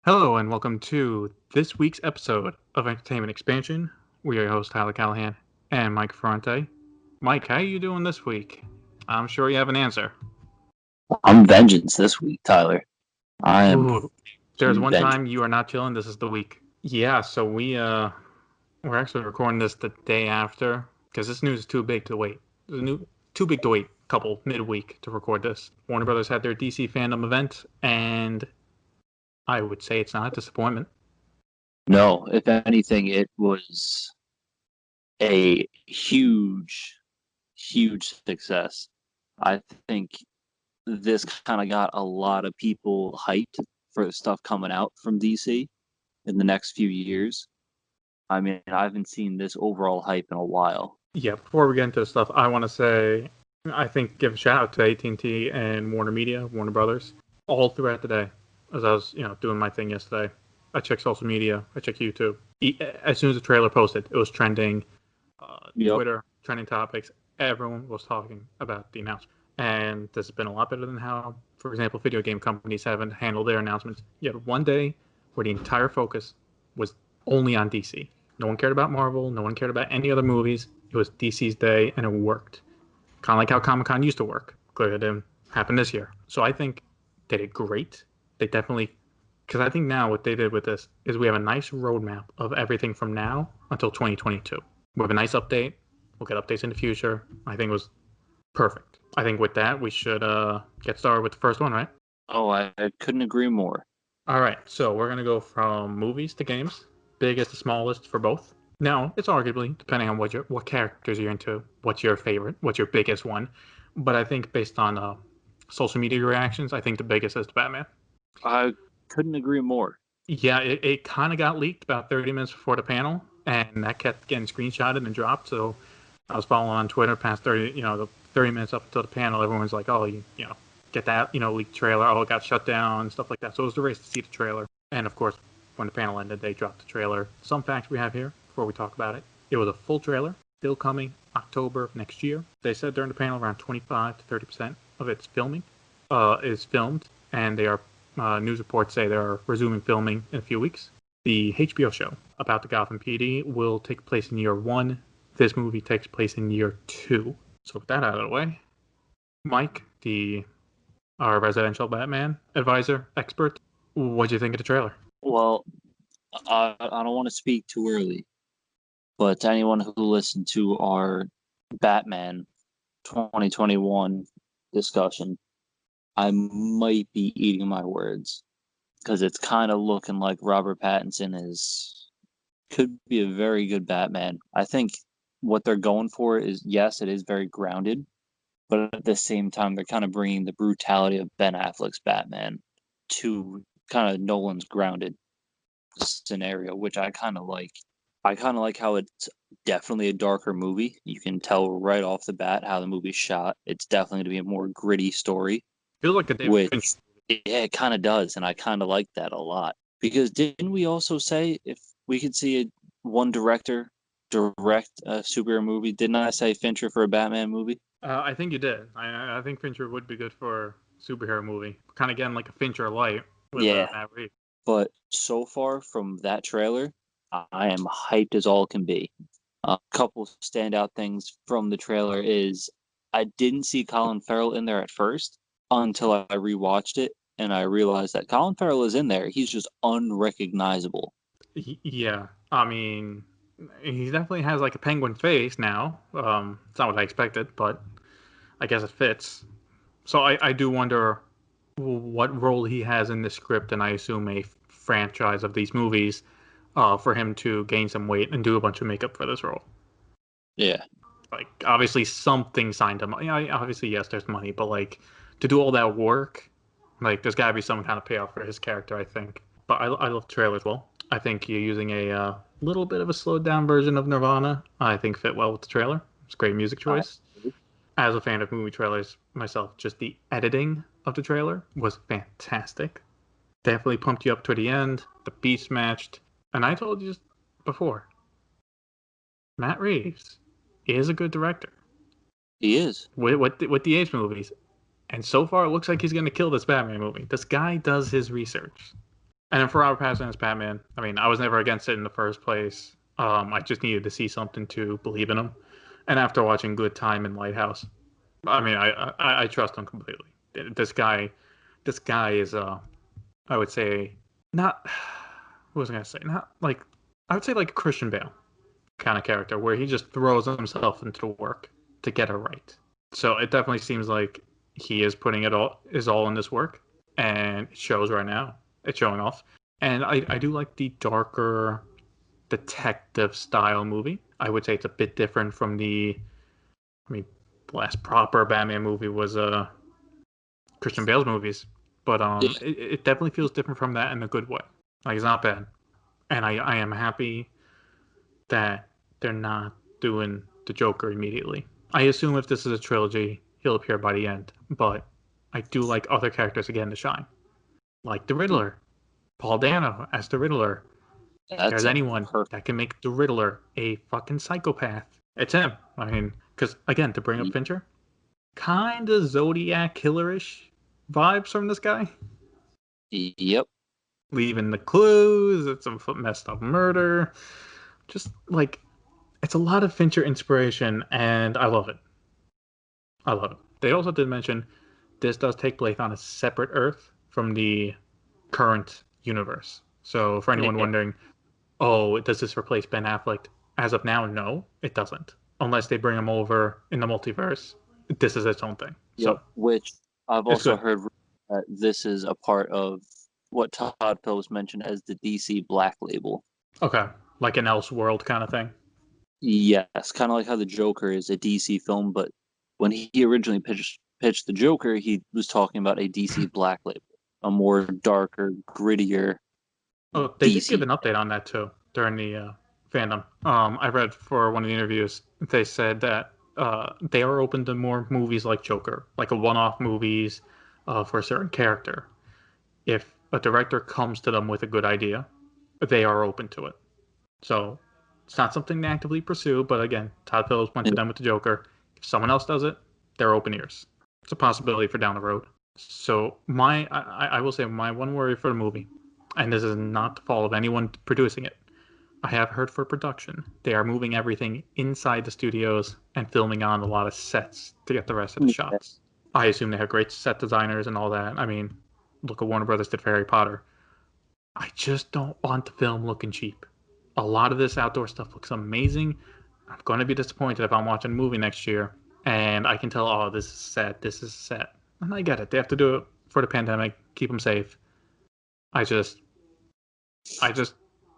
Hello and welcome to this week's episode of Entertainment Expansion. We are your host Tyler Callahan and Mike Ferrante. Mike, how are you doing this week? I'm sure you have an answer. I'm vengeance this week, Tyler. I am Ooh, there's one vengeance. time you are not chilling. This is the week. Yeah, so we're actually recording this the day after because this news is too big to wait. Too big to wait. Couple midweek to record this. Warner Brothers had their DC Fandome event, and I would say it's not a disappointment. No, if anything, it was a huge success. I think this kind of got a lot of people hyped for the stuff coming out from DC in the next few years. I mean, I haven't seen this overall hype in a while. Yeah, before we get into the stuff, I want to say I think give a shout out to AT&T and Warner Media, Warner Brothers, all throughout the day. As I was, doing my thing yesterday, I checked social media, I checked YouTube. As soon as the trailer posted, it was trending. Yep. Twitter, trending topics. Everyone was talking about the announcement, and this has been a lot better than how, for example, video game companies haven't handled their announcements. You had one day where the entire focus was only on DC. No one cared about Marvel. No one cared about any other movies. It was DC's day, and it worked. Kind of like how Comic-Con used to work. Clearly, it didn't happen this year. So I think they did great. They definitely, because I think now what they did with this is we have a nice roadmap of everything from now until 2022. We have a nice update. We'll get updates in the future. I think it was perfect. I think with that, we should get started with the first one, right? Oh, I couldn't agree more. All right, so we're going to go from movies to games, biggest to smallest for both. Now, it's arguably, depending on what characters you're into, what's your favorite, what's your biggest one. But I think based on social media reactions, I think the biggest is the Batman. I couldn't agree more. Yeah, it kind of got leaked about 30 minutes before the panel, and that kept getting screenshotted and dropped. So I was following on Twitter past 30, the 30 minutes up until the panel. Everyone's like, oh, get that, leaked trailer. Oh, it got shut down, stuff like that. So it was the race to see the trailer. And of course, when the panel ended, they dropped the trailer. Some facts we have here before we talk about it. It was a full trailer, still coming October next year. They said during the panel around 25 to 30% of its filming is filmed, and they are news reports say they're resuming filming in a few weeks. The HBO show about the Gotham PD will take place in year one. This movie takes place in year two. So with that out of the way, Mike, our residential Batman advisor expert, what'd you think of the trailer? Well, I don't want to speak too early, but to anyone who listened to our Batman 2021 discussion, I might be eating my words because it's kind of looking like Robert Pattinson could be a very good Batman. I think what they're going for is, yes, it is very grounded, but at the same time, they're kind of bringing the brutality of Ben Affleck's Batman to kind of Nolan's grounded scenario, which I kind of like. I kind of like how it's definitely a darker movie. You can tell right off the bat how the movie's shot. It's definitely going to be a more gritty story, Feels like a David which, Fincher. yeah, it kind of does. And I kind of like that a lot. Because didn't we also say if we could see one director direct a superhero movie? Didn't I say Fincher for a Batman movie? I think you did. I think Fincher would be good for a superhero movie. Kind of getting like a Fincher light with Yeah. Matt Reeves. But so far from that trailer, I am hyped as all can be. A couple standout things from the trailer is I didn't see Colin Farrell in there at first until I rewatched it and I realized that Colin Farrell is in there. He's just unrecognizable. Yeah, I mean, he definitely has like a penguin face now. It's not what I expected, but I guess it fits. So I do wonder what role he has in the script, and I assume a franchise of these movies, for him to gain some weight and do a bunch of makeup for this role. Yeah. Like, obviously, something signed him. Obviously, yes, there's money, but like to do all that work, like there's got to be some kind of payoff for his character, I think. But I love the trailer as well. I think you're using a little bit of a slowed down version of Nirvana. I think fit well with the trailer. It's a great music choice. As a fan of movie trailers myself, just the editing of the trailer was fantastic. Definitely pumped you up to the end. The beats matched. And I told you just before, Matt Reeves is a good director He is. with the Ace movies. And so far, it looks like he's going to kill this Batman movie. This guy does his research. And then for Robert Pattinson as Batman, I mean, I was never against it in the first place. I just needed to see something to believe in him. And after watching Good Time and Lighthouse, I mean, I trust him completely. This guy, this guy is I would say not. What was I gonna say? Not like I would say like a Christian Bale kind of character, where he just throws himself into work to get it right. So it definitely seems like he is putting it all is all in this work, and it shows right now. It's showing off, and I do like the darker detective style movie. I would say it's a bit different from the. I mean, the last proper Batman movie was Christian Bale's movies, but Yeah. it definitely feels different from that in a good way. Like it's not bad, and I am happy that they're not doing the Joker immediately. I assume if this is a trilogy, he'll appear by the end, but I do like other characters again to shine, like the Riddler, Paul Dano as the Riddler. If That's there's a anyone perfect. that can make the Riddler a fucking psychopath, it's him. I mean, because again, to bring up Fincher, kind of Zodiac killerish vibes from this guy. Yep. Leaving the clues. It's a messed up murder. Just like it's a lot of Fincher inspiration, and I love it. I love it. They also did mention this does take place on a separate Earth from the current universe. So for anyone Yeah. wondering, oh, does this replace Ben Affleck? As of now, no, it doesn't. Unless they bring him over in the multiverse, this is its own thing. Yep. So Which I've it's also good. heard that this is a part of what Todd Phillips mentioned as the DC Black Label. Okay, like an Elseworld kind of thing. Yes, kind of like how the Joker is a DC film, but when he originally pitched the Joker, he was talking about a DC Black Label, a more darker, grittier Oh, they did give DC. an update on that too during the fandom. I read for one of the interviews. They said that they are open to more movies like Joker, like a one-off movies for a certain character. If a director comes to them with a good idea, they are open to it. So it's not something they actively pursue, but again, Todd Phillips went to them with the Joker. If someone else does it, they're open ears. It's a possibility for down the road. So I will say my one worry for the movie, and this is not the fault of anyone producing it. I have heard for production, they are moving everything inside the studios and filming on a lot of sets to get the rest of the Yeah. shots. I assume they have great set designers and all that. I mean, look at Warner Brothers did for Harry Potter. I just don't want the film looking cheap. A lot of this outdoor stuff looks amazing. I'm going to be disappointed if I'm watching a movie next year and I can tell, oh, this is set, this is set. And I get it. They have to do it for the pandemic, keep them safe. I just, I just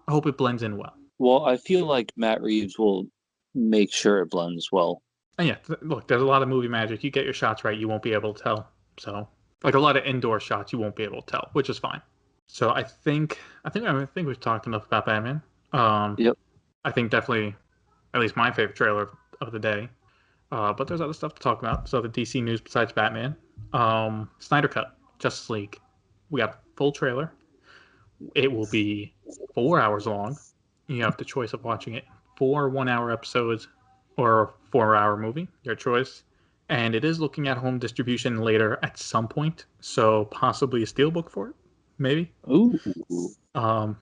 hope it blends in well. Well, I feel like Matt Reeves will make sure it blends well. And yeah, look, there's a lot of movie magic. You get your shots right, you won't be able to tell. So, like a lot of indoor shots, you won't be able to tell, which is fine. So I think we've talked enough about Batman. Um, Yep. I think definitely, at least my favorite trailer of the day. But there's other stuff to talk about. So the DC news besides Batman, Snyder Cut, Justice League. We got a full trailer. It will be 4 hours long. You have the choice of watching it 4 1 hour episodes or a 4 hour movie, your choice. And it is looking at home distribution later at some point, so possibly a steelbook for it, maybe. Ooh.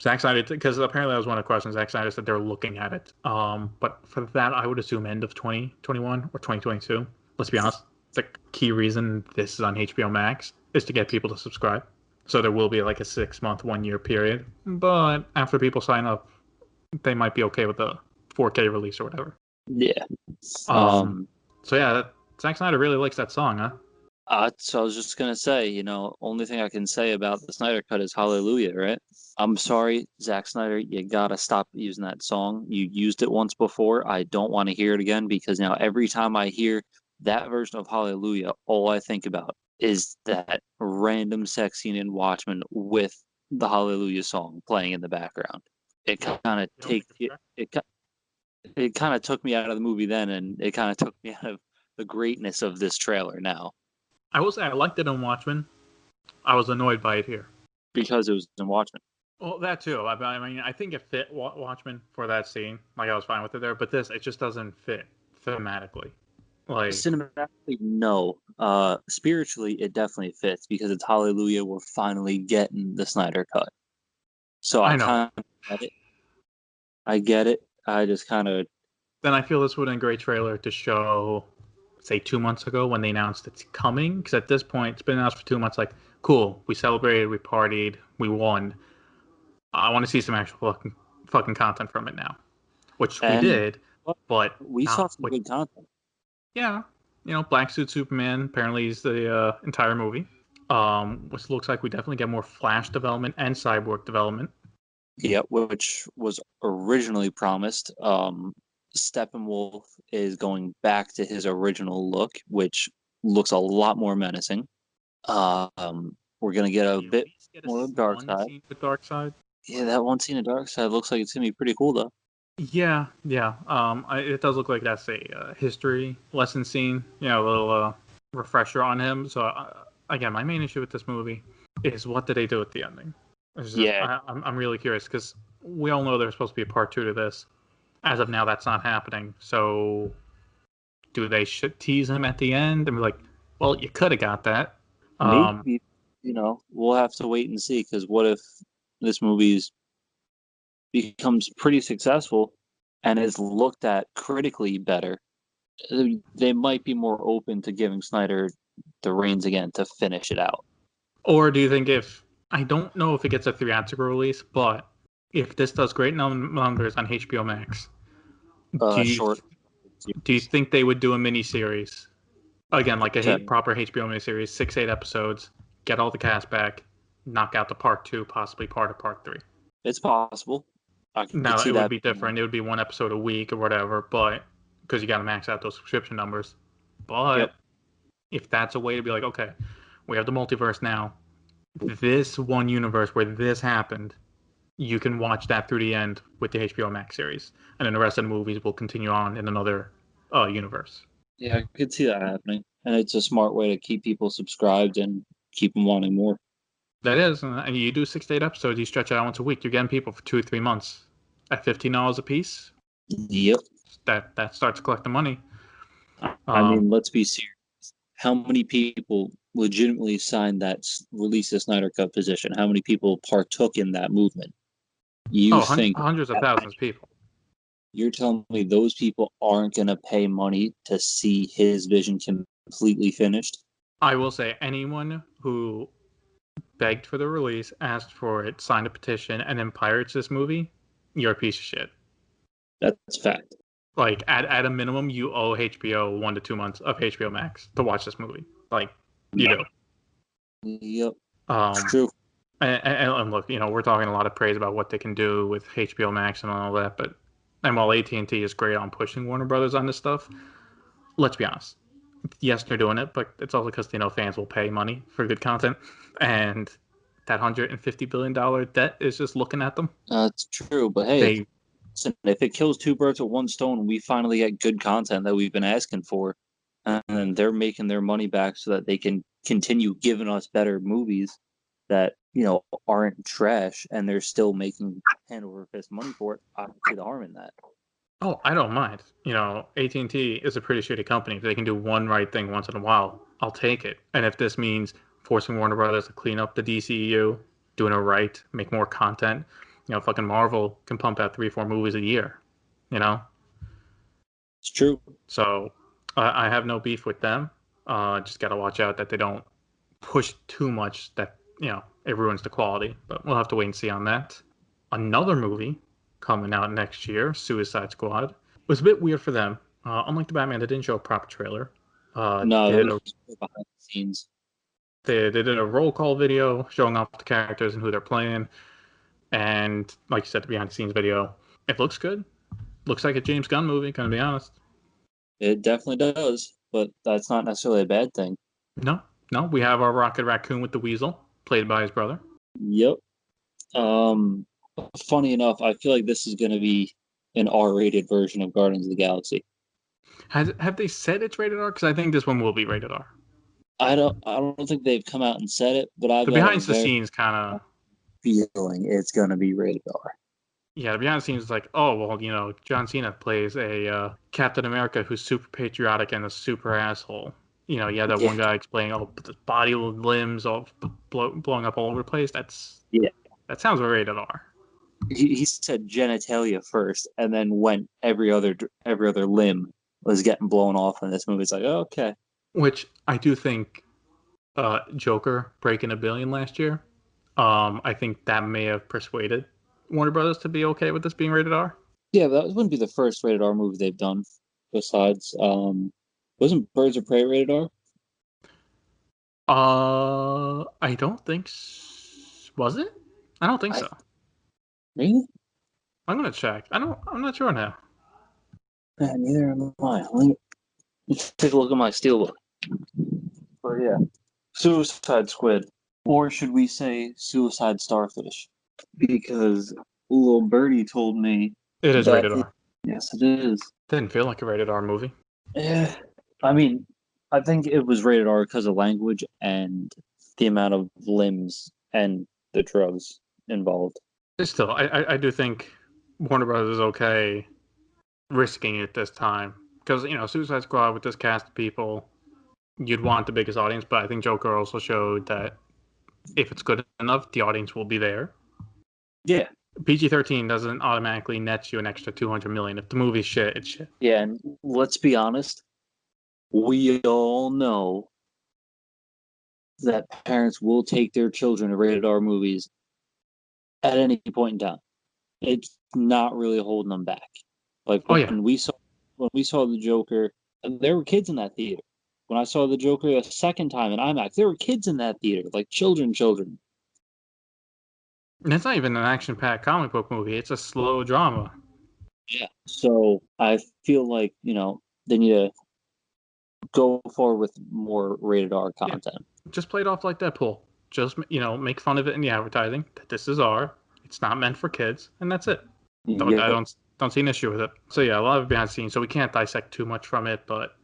Zack Snyder, because apparently that was one of the questions. Zack Snyder said they're looking at it. But for that, I would assume end of 2021 or 2022. Let's be honest, the key reason this is on HBO Max is to get people to subscribe. So there will be like a 6 month, 1 year period. But after people sign up, they might be okay with the 4K release or whatever. Yeah. Um, so yeah, Zack Snyder really likes that song, huh? So I was just gonna say, only thing I can say about the Snyder Cut is Hallelujah, right? I'm sorry, Zack Snyder, you gotta stop using that song. You used it once before. I don't want to hear it again because now every time I hear that version of Hallelujah, all I think about is that random sex scene in Watchmen with the Hallelujah song playing in the background. It kind of You don't take think it's it, fair? it it kind of took me out of the movie then, and it kind of took me out of the greatness of this trailer now I will say I liked it on Watchmen. I was annoyed by it here. because it was in Watchmen. Well, that too. I mean, I think it fit Watchmen for that scene. Like, I was fine with it there, but this, it just doesn't fit thematically. Like, Cinematically, no. Spiritually, it definitely fits because it's Hallelujah. We're finally getting the Snyder Cut. So I I know. kind of get it. I get it. I just kind of Then I feel this would have been a great trailer to show, say, 2 months ago when they announced it's coming. Because at this point, it's been announced for 2 months. Like, cool, we celebrated, we partied, we won. I want to see some actual fucking content from it now, which we and did, but we saw not some with. good content. Yeah, Black Suit Superman apparently is the entire movie. Which looks like we definitely get more Flash development and Cyborg development. Yeah, which was originally promised. Steppenwolf is going back to his original look, which looks a lot more menacing. We're gonna get a You at bit least get more of Dark one Side. scene with Darkseid. Yeah, that one scene of Dark Side looks like it's gonna be pretty cool though. Yeah, yeah. It does look like that's a history lesson scene. A little refresher on him. So again, my main issue with this movie is what did they do at the ending? Yeah, I'm really curious because we all know there's supposed to be a part 2 to this. As of now, that's not happening. So do they tease him at the end and be like, "Well, you could have got that." maybe we'll have to wait and see because what if this movie becomes pretty successful and is looked at critically better? They might be more open to giving Snyder the reins again to finish it out. Or do you think if I don't know if it gets a theatrical release, but if this does great numbers on HBO Max, do you Short do you think they would do a mini series again, like a series. proper HBO mini series, 6-8 episodes, get all the cast back, knock out the part 2, possibly part of part 3? It's possible. I could Now see it would that. be different. It would be one episode a week or whatever, but because you got to max out those subscription numbers. Yep. But if that's a way to be like, okay, we have the multiverse now. This one universe where this happened, you can watch that through the end with the HBO Max series, and then the rest of the movies will continue on in another universe. Yeah, I could see that happening, and it's a smart way to keep people subscribed and keep them wanting more. That is, and you do 6 to 8 episodes. You stretch it out once a week. You're getting people for 2 or 3 months at $15 a piece. Yep. That starts collecting money. I mean, let's be serious. How many people legitimately signed that release the Snyder Cut position? How many people partook in that movement? You think hundreds of thousands of people. you're telling me those people aren't going to pay money to see his vision completely finished? I will say anyone who begged for the release, asked for it, signed a petition, and then pirates this movie, you're a piece of shit. That's fact. Like at a minimum, you owe HBO 1 to 2 months of HBO Max to watch this movie. Like you do. Yep. Um, It's true. and look, we're talking a lot of praise about what they can do with HBO Max and all that, but while AT&T is great on pushing Warner Brothers on this stuff, let's be honest. Yes, they're doing it, but it's also because fans will pay money for good content, and that $150 billion debt is just looking at them. That's true. But hey, listen, if it kills two birds with one stone, we finally get good content that we've been asking for, and they're making their money back so that they can continue giving us better movies that aren't trash, and they're still making hand over fist money for it. I don't see the harm in that. Oh, I don't mind. AT&T is a pretty shitty company. If they can do one right thing once in a while, I'll take it. And if this means forcing Warner Brothers to clean up the DCEU, doing it right, make more content, fucking Marvel can pump out 3-4 movies a year. It's true. So I have no beef with them. Just got to watch out that they don't push too much that, it ruins the quality. But we'll have to wait and see on that. Another movie coming out next year, Suicide Squad, was a bit weird for them. Unlike the Batman, they didn't show a proper trailer. No, they, it did was behind the scenes. they did a roll call video showing off the characters and who they're playing. And like you said, the behind the scenes video, it looks good. Looks like a James Gunn movie, gonna be honest. It definitely does, but that's not necessarily a bad thing. No, we have our Rocket Raccoon with the Weasel, played by his brother. Yep. Funny enough, I feel like this is going to be an R-rated version of Guardians of the Galaxy. Have they said it's rated R? Because I think this one will be rated R. I don't think they've come out and said it, but I've The got behind a the very scenes kind of feeling it's going to be rated R. Yeah, the behind the scenes is like, oh well, John Cena plays a Captain America who's super patriotic and a super asshole. You had that one guy explaining, oh, the body limbs all blowing up all over the place. That sounds rated R. he said genitalia first, and then went every other limb was getting blown off in this movie. It's like, oh, okay. Which I do think Joker breaking $1 billion last year, I think that may have persuaded Warner Brothers to be okay with this being rated R. Yeah, but that wouldn't be the first rated R movie they've done. Besides, wasn't Birds of Prey rated R? I don't think was it? I don't think so. Really? I'm gonna check. I'm not sure now. Neither am I. Let me take a look at my steelbook. But yeah, Suicide Squid, or should we say Suicide Starfish? Because little birdie told me It is rated R. Yes, it is. Didn't feel like a rated R movie. Yeah, I mean, I think it was rated R because of language and the amount of limbs and the drugs involved. Still, I do think Warner Brothers is okay risking it this time because Suicide Squad with this cast of people, you'd want the biggest audience, but I think Joker also showed that if it's good enough, the audience will be there. Yeah. PG-13 doesn't automatically net you an extra $200 million. If the movie's shit, it's shit. Yeah, and let's be honest, we all know that parents will take their children to rated R movies at any point in time. It's not really holding them back. Like when we saw the Joker, there were kids in that theater. When I saw the Joker a second time in IMAX, there were kids in that theater, like children. And it's not even an action-packed comic book movie. It's a slow drama. Yeah. So I feel like, they need to go forward with more rated R content. Yeah. Just play it off like Deadpool. Just, make fun of it in the advertising that this is R. It's not meant for kids, and that's it. I don't see an issue with it. So yeah, a lot of behind the scenes, so we can't dissect too much from it, but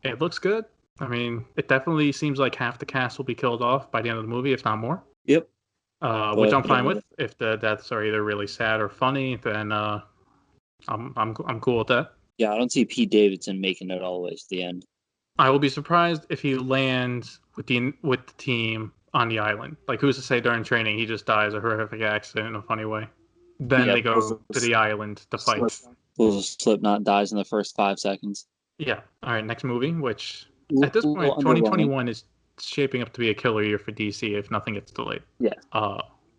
it looks good. I mean, it definitely seems like half the cast will be killed off by the end of the movie, if not more. Yep. Which I'm fine with. If the deaths are either really sad or funny, then I'm cool with that. Yeah, I don't see Pete Davidson making it all the way to the end. I will be surprised if he lands with the team on the island. Like, who's to say during training he just dies a horrific accident in a funny way? Then they go to the island to fight. Slipknot dies in the first 5 seconds. Yeah. All right, next movie, which at this point, 2021 is shaping up to be a killer year for DC if nothing gets delayed. Yeah.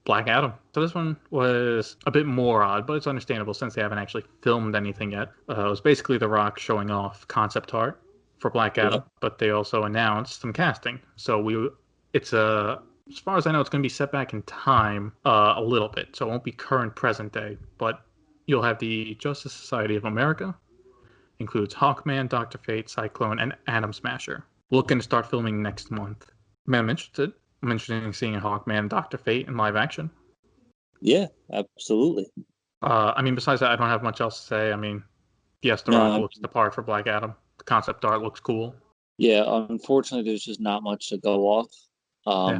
Black Adam. So this one was a bit more odd, but it's understandable since they haven't actually filmed anything yet. It was basically The Rock showing off concept art for Black Adam, but they also announced some casting. So as far as I know, it's going to be set back in time a little bit. So it won't be current present day, but you'll have the Justice Society of America. Includes Hawkman, Dr. Fate, Cyclone, and Atom Smasher. Looking to start filming next month. Man, I'm interested. I'm interested in seeing Hawkman and Dr. Fate in live action. Yeah, absolutely. Besides that, I don't have much else to say. I mean, yes, The Rock looks the part for Black Adam. The concept art looks cool. Yeah, unfortunately, there's just not much to go off.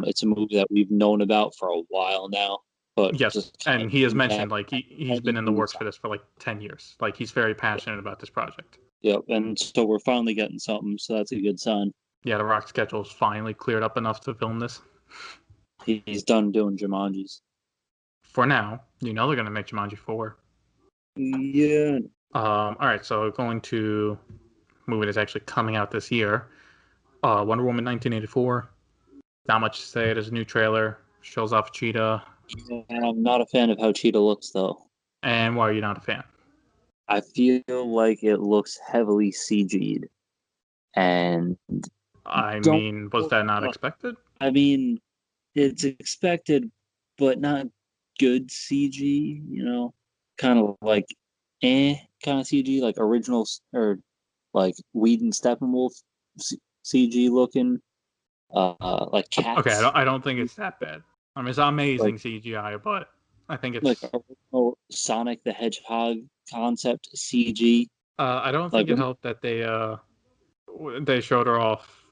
It's a movie that we've known about for a while now. But yes, and he has mentioned he's been in the works for this for 10 years. Like, he's very passionate about this project. Yep, and so we're finally getting something, so that's a good sign. Yeah, The Rock's schedule's finally cleared up enough to film this. He's done doing Jumanjis. For now, they're going to make Jumanji 4. Yeah. All right, so going to a movie that's actually coming out this year. Wonder Woman 1984. Not much to say. There's a new trailer. Shows off Cheetah. I'm not a fan of how Cheetah looks, though. And why are you not a fan? I feel like it looks heavily CG'd. And was that not expected? I mean, it's expected, but not good CG, kind of like kind of CG, like original or like Whedon Steppenwolf CG looking, like Cats. Okay, I don't think it's that bad. I mean, it's amazing CGI, but I think it's like original Sonic the Hedgehog concept CG. I don't think it helped that they showed her off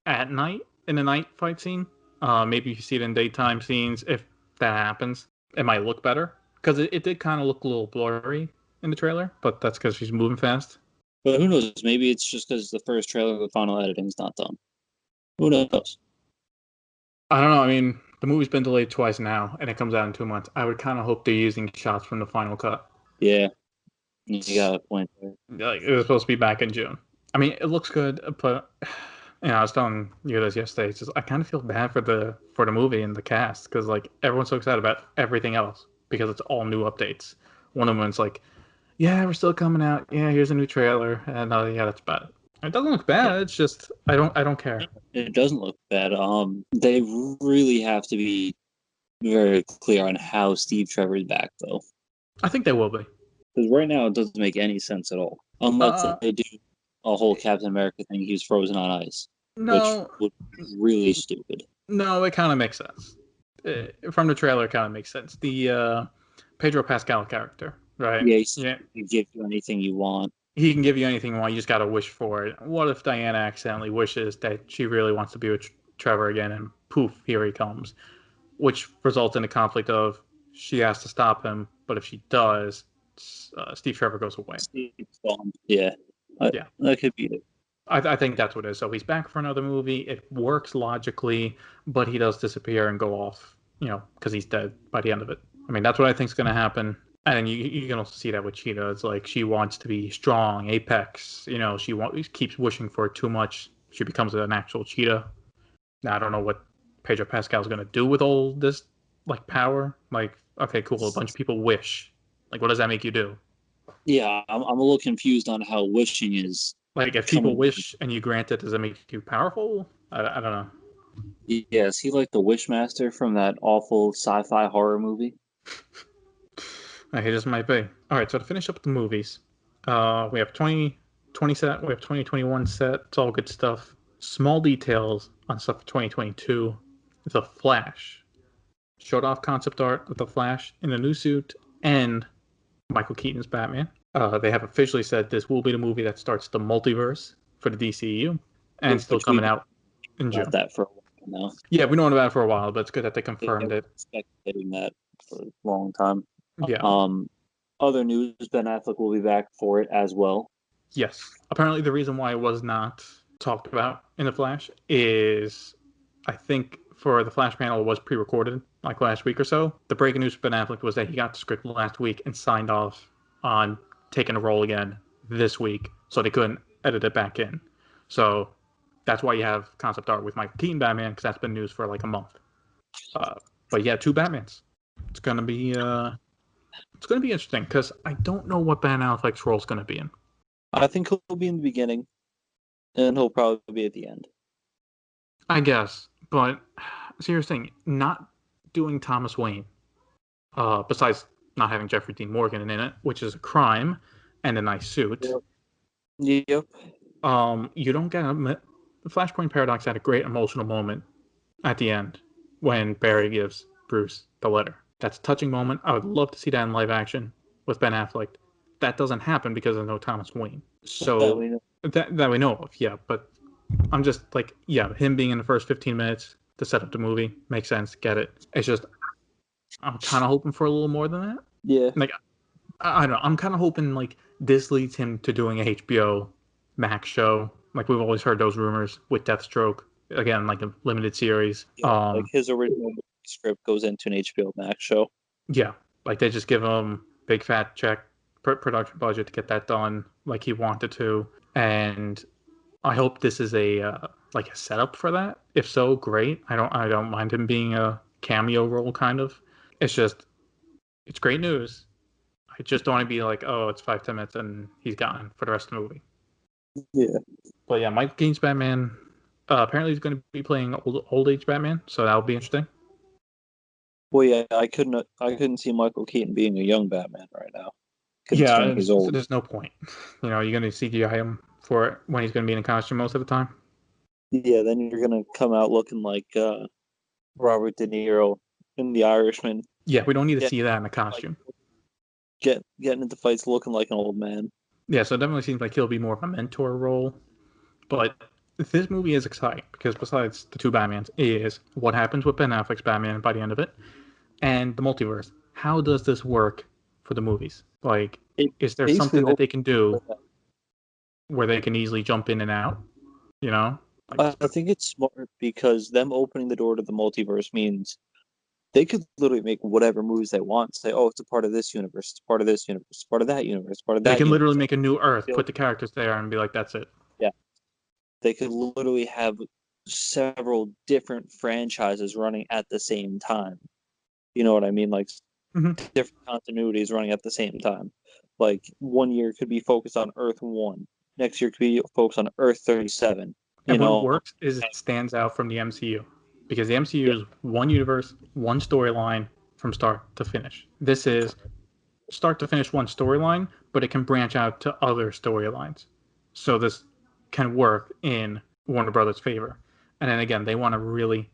at night in the night fight scene. Maybe if you see it in daytime scenes, if that happens, it might look better because it did kind of look a little blurry in the trailer, but that's because she's moving fast. But who knows? Maybe it's just because the first trailer, the final editing's not done. Who knows? I don't know. I mean, the movie's been delayed twice now, and it comes out in 2 months. I would kind of hope they're using shots from the final cut. Yeah, you got a point there. Like, it was supposed to be back in June. I mean, it looks good, but I was telling you this yesterday. It's just I kind of feel bad for the movie and the cast because like everyone's so excited about everything else because it's all new updates. One of them's like, yeah, we're still coming out. Yeah, here's a new trailer, and yeah, that's about it. It doesn't look bad. It's just I don't care. It doesn't look bad. They really have to be very clear on how Steve Trevor's back, though. I think they will be. Because right now it doesn't make any sense at all. Unless they do a whole Captain America thing, he's frozen on ice. No, which would be really stupid. No, it kind of makes sense. From the trailer, it kind of makes sense. The Pedro Pascal character, right? Yeah, he can give you anything you want. He can give you anything you want. You just got to wish for it. What if Diana accidentally wishes that she really wants to be with Trevor again, and poof, here he comes, which results in a conflict of she has to stop him, but if she does, Steve Trevor goes away. Steve's gone. Yeah, that could be it. I think that's what it is. So he's back for another movie. It works logically, but he does disappear and go off, because he's dead by the end of it. I mean, that's what I think is going to happen. And you can also see that with Cheetah. It's like she wants to be strong, apex. She keeps wishing for it too much. She becomes an actual cheetah. Now, I don't know what Pedro Pascal's going to do with all this, like, power. Like, okay, cool. A bunch of people wish. Like, what does that make you do? Yeah, I'm a little confused on how wishing is. Like, if people wish and you grant it, does it make you powerful? I don't know. Yeah, is he like the Wishmaster from that awful sci-fi horror movie? He just might be. All right, so to finish up the movies, we have 2020 set, we have 2021 set. It's all good stuff. Small details on stuff for 2022. The Flash showed off concept art with the Flash in a new suit and Michael Keaton's Batman. They have officially said this will be the movie that starts the multiverse for the DCEU, and still coming out in June. That for a while now. Yeah, we known about it for a while, but it's good that they confirmed it. Speculating that for a long time. Yeah. Other news: Ben Affleck will be back for it as well. Yes. Apparently, the reason why it was not talked about in the Flash is, I think, for the Flash panel, it was pre-recorded like last week or so. The breaking news for Ben Affleck was that he got the script last week and signed off on taking a role again this week, so they couldn't edit it back in. So that's why you have concept art with Michael Keaton Batman, because that's been news for like a month. But yeah, 2 Batmans. It's gonna be interesting because I don't know what Ben Affleck's role is gonna be in. I think he'll be in the beginning, and he'll probably be at the end. I guess, but seriously, not doing Thomas Wayne, besides not having Jeffrey Dean Morgan in it, which is a crime and a nice suit. Yep. You don't get the Flashpoint Paradox had a great emotional moment at the end when Barry gives Bruce the letter. That's a touching moment. I would love to see that in live action with Ben Affleck. That doesn't happen because there's no Thomas Wayne. So that we know of, yeah. But I'm just like, yeah, him being in the first 15 minutes to set up the movie makes sense. Get it? It's just I'm kind of hoping for a little more than that. Yeah. Like I don't know. I'm kind of hoping like this leads him to doing a HBO Max show. Like we've always heard those rumors with Deathstroke. Again, like a limited series. Yeah, like his original script goes into an HBO Max show. Yeah, like they just give him big fat check production budget to get that done like he wanted to, and I hope this is a setup for that. If so, great. I don't mind him being a cameo role kind of. It's great news. I just don't want to be like, oh, it's 5-10 minutes and he's gone for the rest of the movie. Yeah. But yeah, Michael Keaton's Batman. Apparently he's going to be playing old age Batman, so that'll be interesting. Well, yeah, I couldn't see Michael Keaton being a young Batman right now. Yeah, so there's no point. You're going to CGI him for it when he's going to be in a costume most of the time. Yeah, then you're going to come out looking like Robert De Niro in The Irishman. Yeah, we don't need to see that in a costume. Getting into fights looking like an old man. Yeah, so it definitely seems like he'll be more of a mentor role. But this movie is exciting because besides the 2 Batmans is what happens with Ben Affleck's Batman by the end of it and the multiverse. How does this work for the movies? Like, is there something that they can do where they can easily jump in and out? Like, I think it's smart because them opening the door to the multiverse means They could literally make whatever movies they want. Say, oh, it's a part of this universe, it's part of this universe, it's part of that universe, part of They that can literally universe. make a new Earth, put the characters there, and be like, "That's it." Yeah, they could literally have several different franchises running at the same time. You know what I mean? Like different continuities running at the same time. Like one year could be focused on Earth 1, next year could be focused on Earth 37. And what works is it stands out from the MCU, because the MCU is one universe, one storyline from start to finish. This is start to finish one storyline, but it can branch out to other storylines. So this can work in Warner Brothers' favor. And then again, they want to really.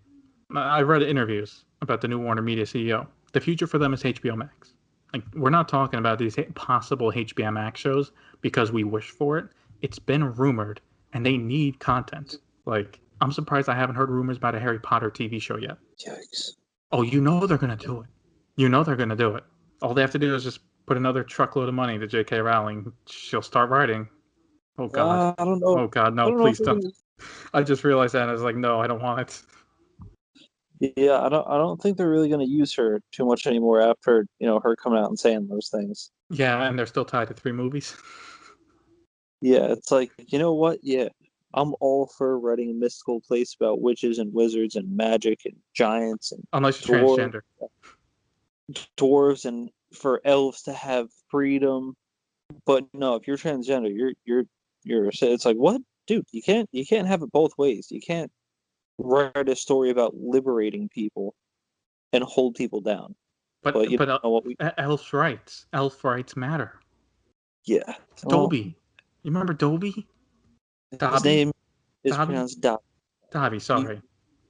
I read interviews about the new Warner Media CEO. The future for them is HBO Max. Like, we're not talking about these possible HBO Max shows because we wish for it. It's been rumored, and they need content. Like, I'm surprised I haven't heard rumors about a Harry Potter TV show yet. Yikes. Oh, you know they're going to do it. You know they're going to do it. All they have to do is just put another truckload of money to J.K. Rowling. She'll start writing. Oh, God. I don't know. Oh, God, no, please don't. I just realized that, and I was like, no, I don't want it. Yeah, I don't think they're really going to use her too much anymore after, her coming out and saying those things. Yeah, and they're still tied to 3 movies. Yeah, it's like, you know what? Yeah, I'm all for writing a mystical place about witches and wizards and magic and giants and Unless you're transgender. Dwarves and for elves to have freedom. But no, if you're transgender, you're it's like, what? Dude, you can't have it both ways. You can't write a story about liberating people and hold people down. But you know what? Elf rights matter. Yeah. Dobby. You remember Dobby? His name is pronounced Dobby. Dobby, sorry.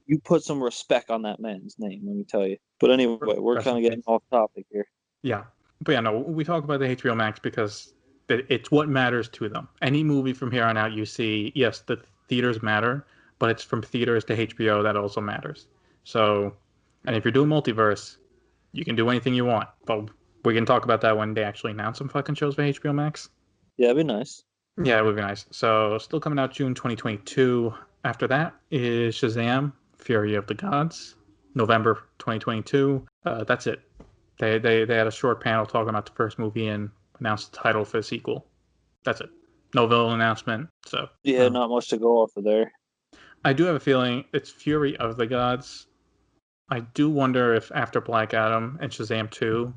You put some respect on that man's name, let me tell you. But anyway, we're kind of getting off topic here. Yeah. But yeah, no, we talk about the HBO Max because it's what matters to them. Any movie from here on out you see, yes, the theaters matter, but it's from theaters to HBO that also matters. So, and if you're doing multiverse, you can do anything you want. But we can talk about that when they actually announce some fucking shows for HBO Max. Yeah, it'd be nice. Yeah, it would be nice. So, still coming out June 2022. After that is Shazam, Fury of the Gods, November 2022. That's it. They had a short panel talking about the first movie and announced the title for the sequel. That's it. No villain announcement. So yeah, not much to go off of there. I do have a feeling it's Fury of the Gods. I do wonder if after Black Adam and Shazam 2,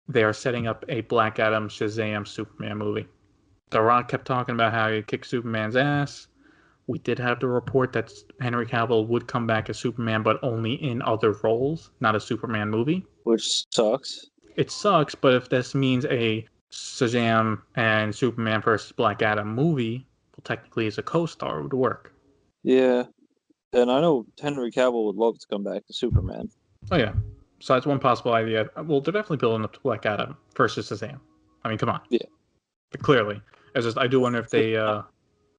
they are setting up a Black Adam Shazam Superman movie. The Rock kept talking about how he kicked Superman's ass. We did have the report that Henry Cavill would come back as Superman, but only in other roles, not a Superman movie. Which sucks. It sucks, but if this means a Shazam and Superman versus Black Adam movie, well, technically as a co-star, it would work. Yeah. And I know Henry Cavill would love to come back to Superman. Oh, yeah. So that's one possible idea. Well, they're definitely building up to Black Adam versus Shazam. I mean, come on. Yeah. But clearly. It's just, I do wonder if they...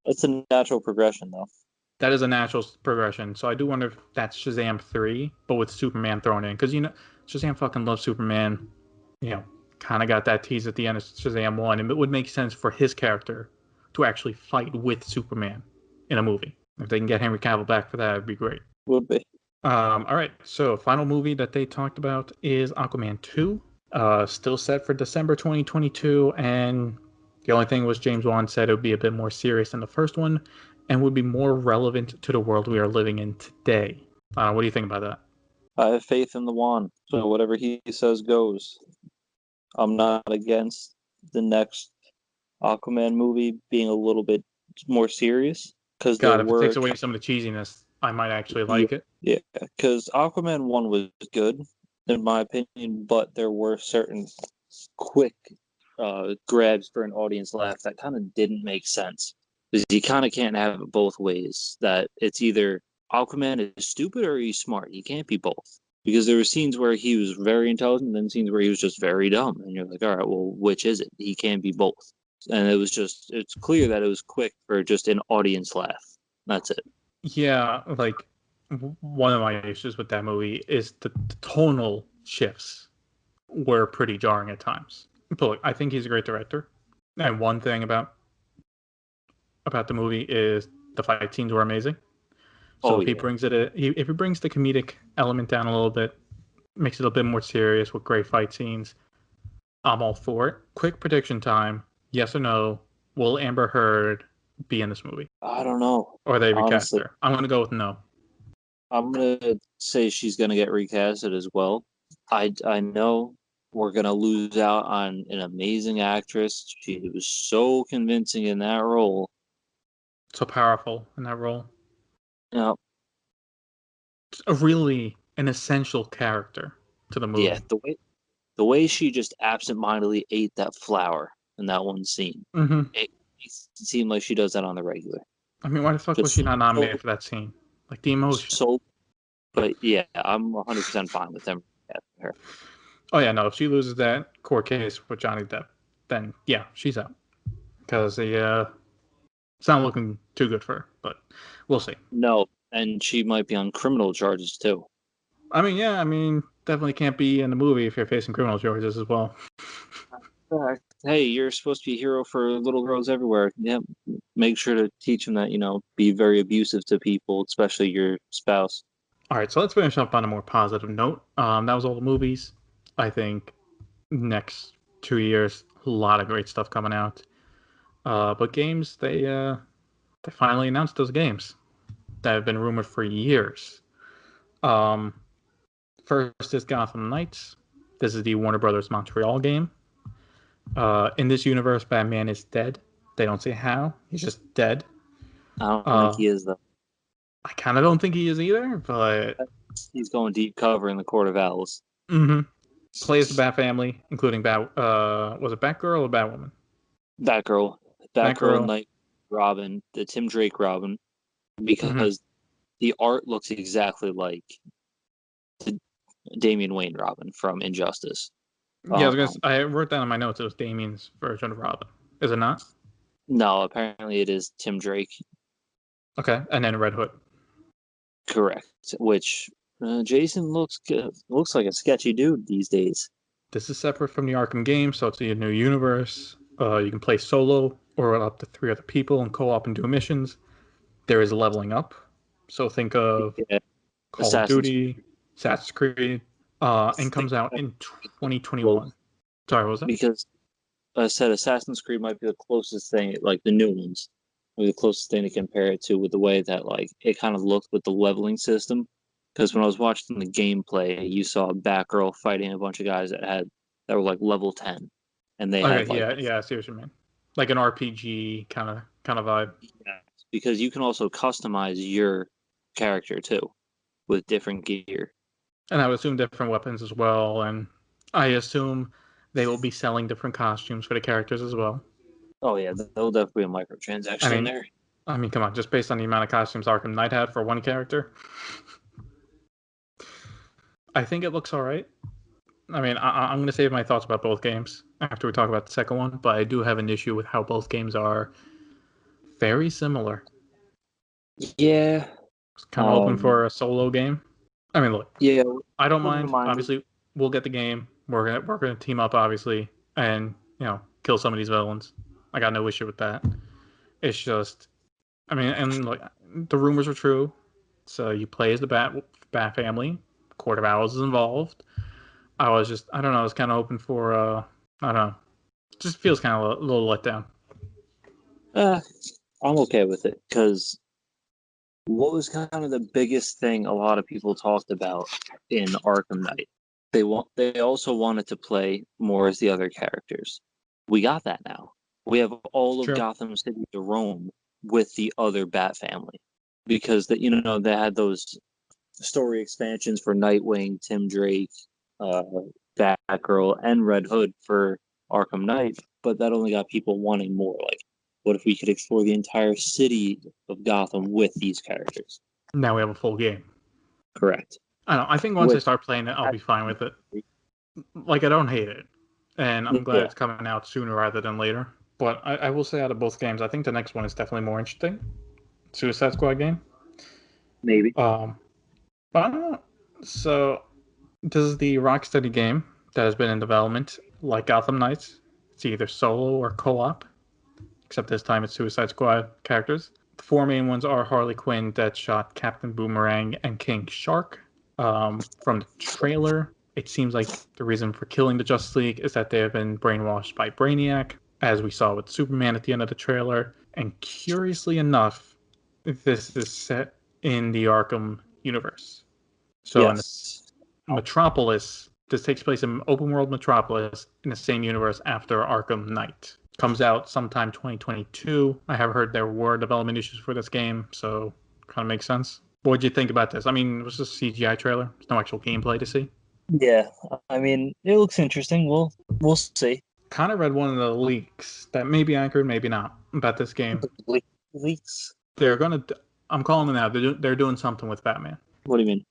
That's a natural progression, though. That is a natural progression. So I do wonder if that's Shazam 3, but with Superman thrown in. Because, Shazam fucking loves Superman. Kind of got that tease at the end of Shazam 1. And it would make sense for his character to actually fight with Superman in a movie. If they can get Henry Cavill back for that, it'd be great. Would be. All right. So, final movie that they talked about is Aquaman 2. Still set for December 2022. And the only thing was James Wan said it would be a bit more serious than the first one and would be more relevant to the world we are living in today. What do you think about that? I have faith in the Wan. So whatever he says goes. I'm not against the next Aquaman movie being a little bit more serious. If it takes away some of the cheesiness, I might actually like it. Yeah, because Aquaman 1 was good, in my opinion, but there were certain quick grabs for an audience laugh that kind of didn't make sense. Because you kind of can't have it both ways. That it's either Aquaman is stupid or he's smart. You can't be both. Because there were scenes where he was very intelligent, and then scenes where he was just very dumb. And you're like, all right, well, which is it? He can't be both. And it's clear that it was quick for just an audience laugh. That's it. Yeah, like, one of my issues with that movie is the tonal shifts were pretty jarring at times. But look, I think he's a great director. And one thing about the movie is the fight scenes were amazing. So if he brings the comedic element down a little bit, makes it a bit more serious with great fight scenes. I'm all for it. Quick prediction time. Yes or no? Will Amber Heard be in this movie? I don't know. Or they recast Honestly, her? I'm going to go with no. I'm gonna say she's gonna get recasted as well. I know we're gonna lose out on an amazing actress. She was so convincing in that role. So powerful in that role. You know, It's a really an essential character to the movie. yeah, the way she just absentmindedly ate that flower in that one scene. Mm-hmm. It seemed like she does that on the regular. I mean, why the fuck was she Just not nominated for that scene? Like the emotion. so, but yeah, I'm 100% fine with them casting her. Oh yeah, no. If she loses that court case with Johnny Depp, then yeah, she's out because it's not looking too good for her. But we'll see. No, and she might be on criminal charges too. I mean, yeah, definitely can't be in the movie if you're facing criminal charges as well. Hey, you're supposed to be a hero for little girls everywhere. Yeah, make sure to teach them that, be very abusive to people, especially your spouse. All right, so let's finish up on a more positive note. That was all the movies. I think next 2 years, a lot of great stuff coming out. But games, they finally announced those games that have been rumored for years. First is Gotham Knights. This is the Warner Brothers Montreal game. In this universe, Batman is dead. They don't say how. He's just dead. I don't think he is, though. I kind of don't think he is either, but He's going deep cover in the Court of Owls. Mm-hmm. Plays the Bat family, including was it Batgirl or Batwoman? Batgirl, Knight, Robin, the Tim Drake Robin, because the art looks exactly like the Damian Wayne Robin from Injustice. Yeah, I wrote down in my notes it was Damian's version of Robin. Is it not? No, apparently it is Tim Drake. Okay, and then Red Hood. Correct. Which Jason looks like a sketchy dude these days. This is separate from the Arkham game, so it's a new universe. You can play solo or up to 3 other people and co-op and do missions. There is leveling up, so think of Call of Duty, Assassin's Creed, and comes out in 2021. Sorry, what was that? Because I said Assassin's Creed might be the closest thing, like the new ones, or the closest thing to compare it to with the way that like it kind of looked with the leveling system. Because when I was watching the gameplay, you saw Batgirl fighting a bunch of guys that were like level 10, and they had like I see what you mean, like an RPG kind of vibe. Yeah, because you can also customize your character too with different gear. And I would assume different weapons as well, and I assume they will be selling different costumes for the characters as well. Oh yeah, there'll definitely be a microtransaction in there. I mean, come on, just based on the amount of costumes Arkham Knight had for one character. I think it looks all right. I mean, I'm going to save my thoughts about both games after we talk about the second one, but I do have an issue with how both games are very similar. Yeah. It's kind of open for a solo game. I mean, look. Yeah. I don't mind. Obviously, we'll get the game. We're gonna team up, obviously, and kill some of these villains. I got no issue with that. It's just, I mean, and like the rumors are true. So you play as the Bat family. Court of Owls is involved. I don't know. I was kind of open for, I don't know. It just feels kind of a little let down. I'm okay with it because what was kind of the biggest thing a lot of people talked about in Arkham Knight? They also wanted to play more as the other characters. We got that now. We have all of Gotham City to roam with the other Bat family because they had those story expansions for Nightwing, Tim Drake, Batgirl, and Red Hood for Arkham Knight, but that only got people wanting more. Like, what if we could explore the entire city of Gotham with these characters? Now we have a full game. Correct. I don't know. I think once I start playing it, I'll be fine with it. Like, I don't hate it. And I'm glad it's coming out sooner rather than later. But I will say out of both games, I think the next one is definitely more interesting. Suicide Squad game. Maybe. But I don't know. So, this is the Rocksteady game that has been in development, like Gotham Knights. It's either solo or co-op, except this time it's Suicide Squad characters. The 4 main ones are Harley Quinn, Deadshot, Captain Boomerang, and King Shark. From the trailer, It seems like the reason for killing the Justice League is that they have been brainwashed by Brainiac, as we saw with Superman at the end of the trailer. And curiously enough, this is set in the Arkham universe. So in Yes. Metropolis, this takes place in open world Metropolis in the same universe after Arkham Knight. Comes out sometime 2022. I have heard there were development issues for this game, so kind of makes sense. What did you think about this? I mean, it was just a CGI trailer. There's no actual gameplay to see. Yeah, I mean, it looks interesting. We'll see. Kind of read one of the leaks that may be accurate, maybe not, about this game. Leaks? They're gonna. I'm calling it out. They're doing something with Batman. What do you mean?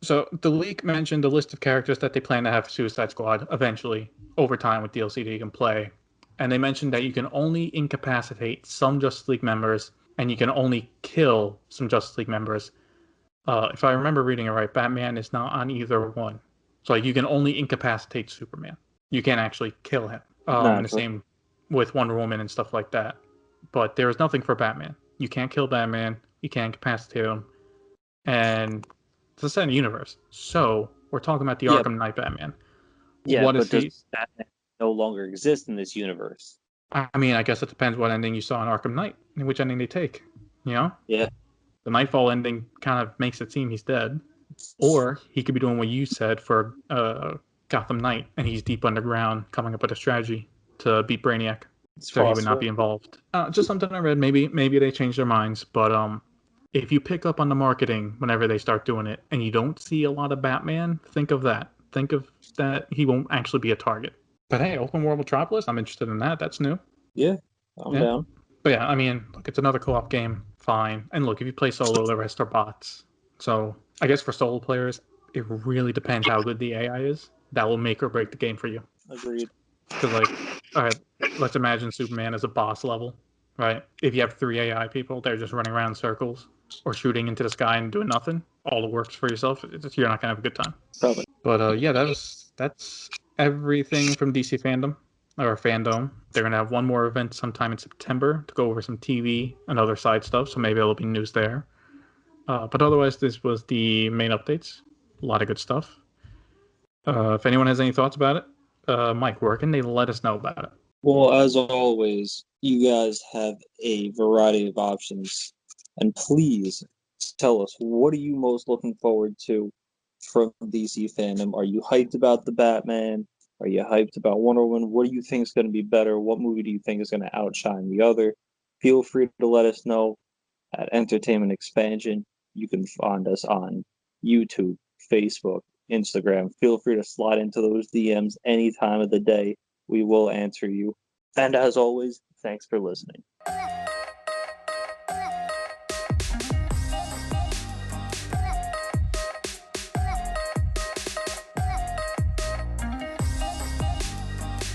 So the leak mentioned a list of characters that they plan to have Suicide Squad eventually over time with DLC that you can play, and they mentioned that you can only incapacitate some Justice League members and you can only kill some Justice League members. If I remember reading it right, Batman is not on either one. So like, you can only incapacitate Superman. You can't actually kill him. And the same with Wonder Woman and stuff like that. But there is nothing for Batman. You can't kill Batman. You can't incapacitate him. And it's a set in the universe. So we're talking about the Arkham Knight Batman. Yeah, what but does Batman no longer exist in this universe? I mean, I guess it depends what ending you saw in Arkham Knight and which ending they take. You know? Yeah. The Nightfall ending kind of makes it seem he's dead. Or he could be doing what you said for Gotham Knight, and he's deep underground coming up with a strategy to beat Brainiac. So he would not be involved. Just something I read. Maybe they changed their minds. But if you pick up on the marketing whenever they start doing it, and you don't see a lot of Batman, think of that. Think of that he won't actually be a target. But hey, Open World Metropolis, I'm interested in that. That's new. Yeah, I'm down. But yeah, I mean, look, it's another co-op game. Fine. And look, if you play solo, the rest are bots. So I guess for solo players, it really depends how good the AI is. That will make or break the game for you. Agreed. Because, like, all right, let's imagine Superman as a boss level, right? If you have 3 AI people, they're just running around in circles or shooting into the sky and doing nothing. All the works for yourself. You're not gonna have a good time. Probably. But yeah, that's everything from DC Fandome. Or Fandome. They're going to have one more event sometime in September to go over some TV and other side stuff, so maybe there'll be news there. But otherwise, this was the main updates. A lot of good stuff. If anyone has any thoughts about it, Mike, where can they let us know about it? Well, as always, you guys have a variety of options. And please tell us, what are you most looking forward to from DC Fandome? Are you hyped about the Batman? Are you hyped about Wonder Woman? What do you think is going to be better? What movie do you think is going to outshine the other? Feel free to let us know at Entertainment Expansion. You can find us on YouTube, Facebook, Instagram. Feel free to slide into those DMs any time of the day. We will answer you. And as always, thanks for listening.